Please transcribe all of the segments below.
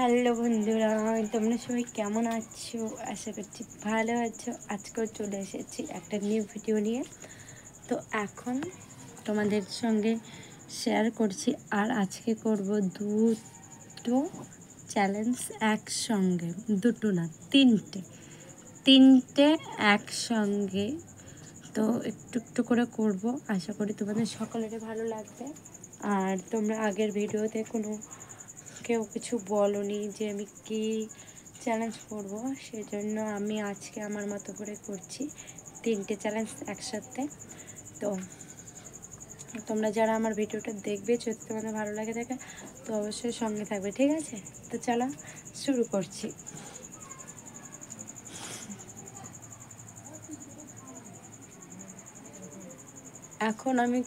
Hello বন্ধুরা, তোমরা সবাই কেমন আছো? আশা করছি ভালো আছো। আজকেও চলে এসেছি একটা নিউ ভিডিও নিয়ে। তো এখন তোমাদের সঙ্গে শেয়ার করছি, আর আজকে করব দুটো চ্যালেঞ্জ একসঙ্গে। দুটো না, তিনটে একসঙ্গে। তো একটু একটু করে করব, আশা করি তোমাদের সকলেরই ভালো লাগবে। আর তোমরা আগের ভিডিওতে কেউ কিছু বলনি যে আমি কি চ্যালেঞ্জ করব, সেজন্য আমি আজকে আমার মতো করে করছি তিনটে চ্যালেঞ্জ একসাথে। তো তোমরা যারা আমার ভিডিওটা দেখবে, যদি তোমাদের ভালো লাগে থাকে তো অবশ্যই সঙ্গে থাকবে, ঠিক আছে? তো চলো শুরু করছি। এখন আমি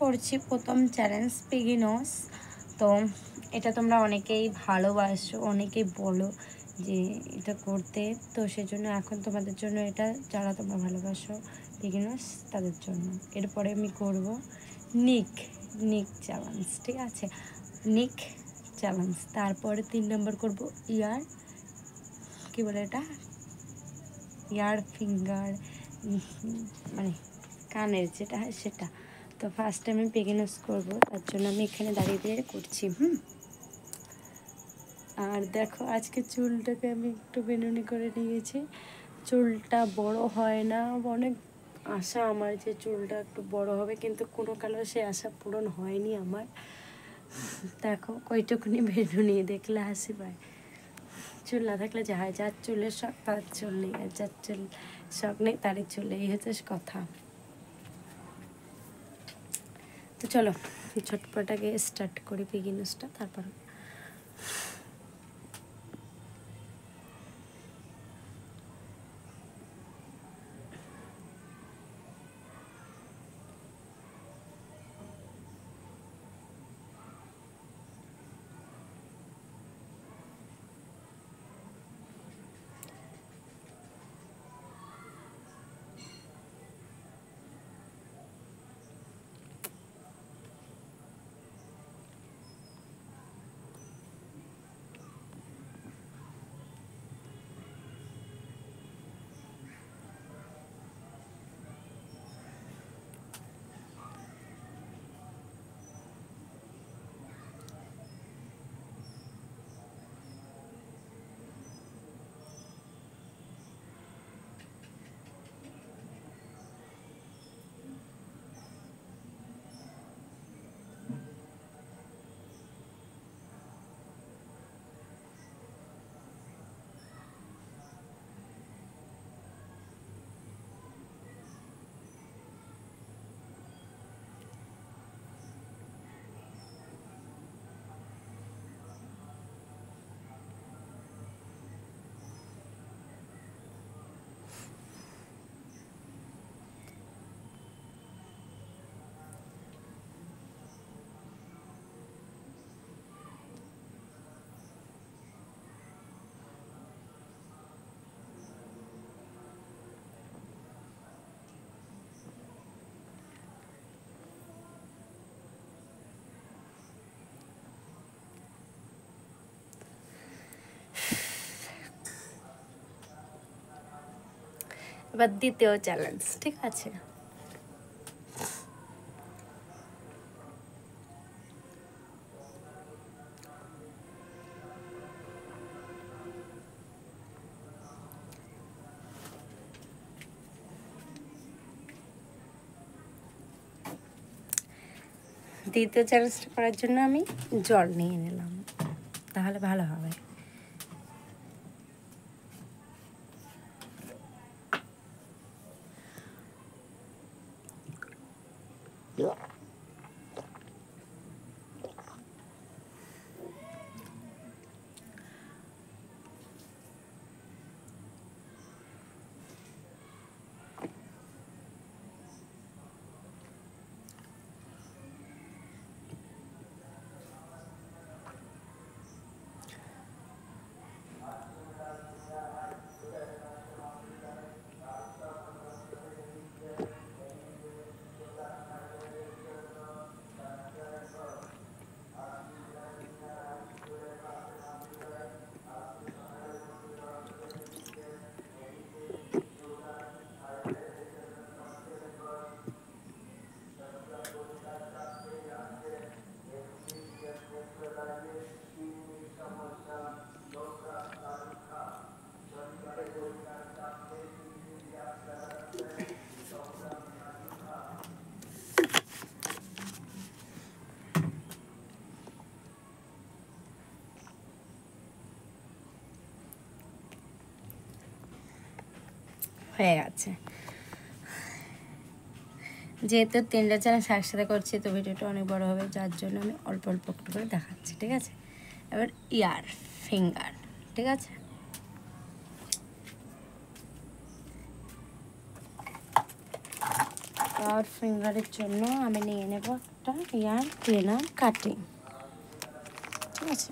করছি প্রথম চ্যালেঞ্জ পিগিনস। তো এটা তোমরা অনেকেই ভালোবাসো, অনেকেই বলো যে এটা করতে, তো সেজন্য এখন তোমাদের জন্য এটা, যারা তোমরা ভালোবাসো পিগিনস তাদের জন্য। এরপরে আমি করব নিক চ্যালেঞ্জ, ঠিক আছে? নিক চ্যালেঞ্জ। তারপরে 3 নম্বর করব কি বলে এটা, ইয়ার ফিঙ্গার, মানে কানের যেটা হয় সেটা। তো ফার্স্টে আমি পিগিনস করব, তার জন্য আমি এখানে দাঁড়িয়ে করছি। আর দেখো, আজকে চুলটাকে আমি একটু বেনুনি করে নিয়েছি। চুলটা বড় হয় না, অনেক আশা আমার যে চুলটা একটু বড় হবে, কিন্তু কোনো কারণে সে আশা পূরণ হয়নি আমার। দেখো কইটুকুনি বেনুনি, দেখলে হাসি পায়। চুল না থাকলে যা হয়, যার চুলের শখ তার চুল নেই, আর যার চুল শখ নেই তারই চুল, এই হচ্ছে কথা। তো চলো ঝটপটাকে স্টার্ট করি বিগিনার্সটা। তারপর এবার দ্বিতীয় চ্যালেঞ্জ, ঠিক আছে? দ্বিতীয় চ্যালেঞ্জটা করার জন্য আমি জল নিয়ে নিলাম, তাহলে ভালো হবে। হয়ে গেছে। যেহেতু 3টা চ্যানেল একসাথে করছি তো ভিডিওটা অনেক বড় হবে, যার জন্য আমি অল্প অল্প একটু করে দেখাচ্ছি, ঠিক আছে? এবার ইয়ার ফিঙ্গার, ঠিক আছে? আর ফিঙ্গারের জন্য আমি নিয়ে নেব একটা ইয়ার ক্লিনার কাটিং, ঠিক আছে?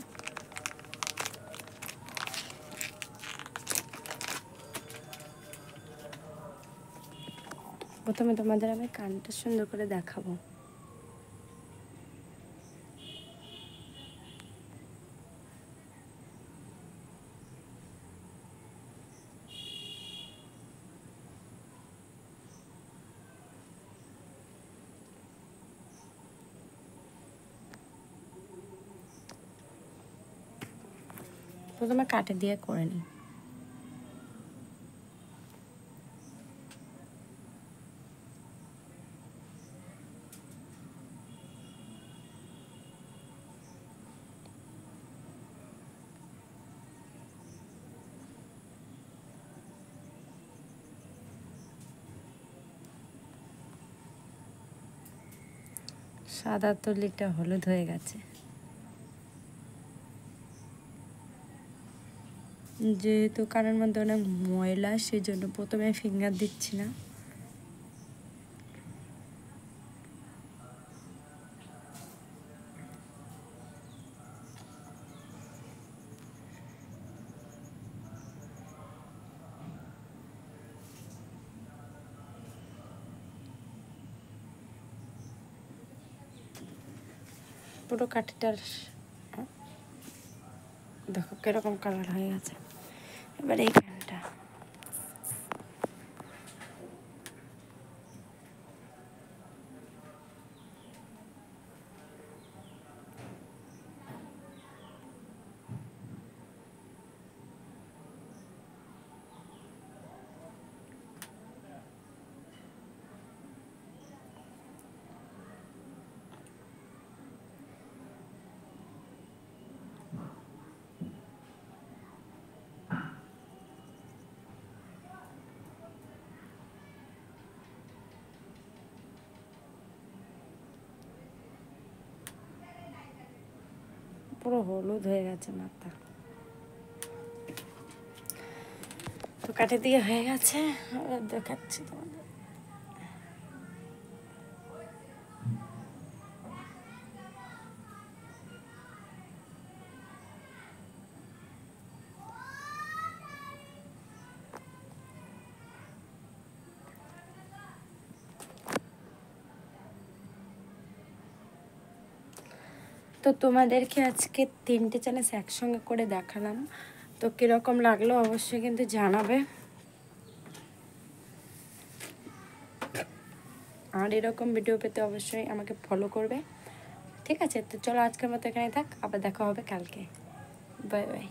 প্রথমে তোমাদের আমি কানটা সুন্দর করে দেখাবো। প্রথমে কাটে দিয়ে করে নিই। সাদা তুলিটা হলুদ হয়ে গেছে, যেহেতু কানের মধ্যে অনেক ময়লা সেই জন্য প্রথমে ফিঙ্গার দিচ্ছি না। পুরো কাঠিটার দেখো কিরকম কালার হয়ে গেছে। এবার এই কানটা পুরো হলুদ হয়ে গেছে মাথা, তো কাটে দিয়ে হয়ে গেছে। এবার দেখাচ্ছি তোমাদের। তো তোমাদেরকে আজকে 3টে চ্যানেল একসঙ্গে করে দেখালাম, তো কীরকম লাগলো অবশ্যই কিন্তু জানাবে। আর এরকম ভিডিও পেতে অবশ্যই আমাকে ফলো করবে, ঠিক আছে? তো চলো আজকের মতো এখানে থাক, আবার দেখা হবে কালকে। Bye bye.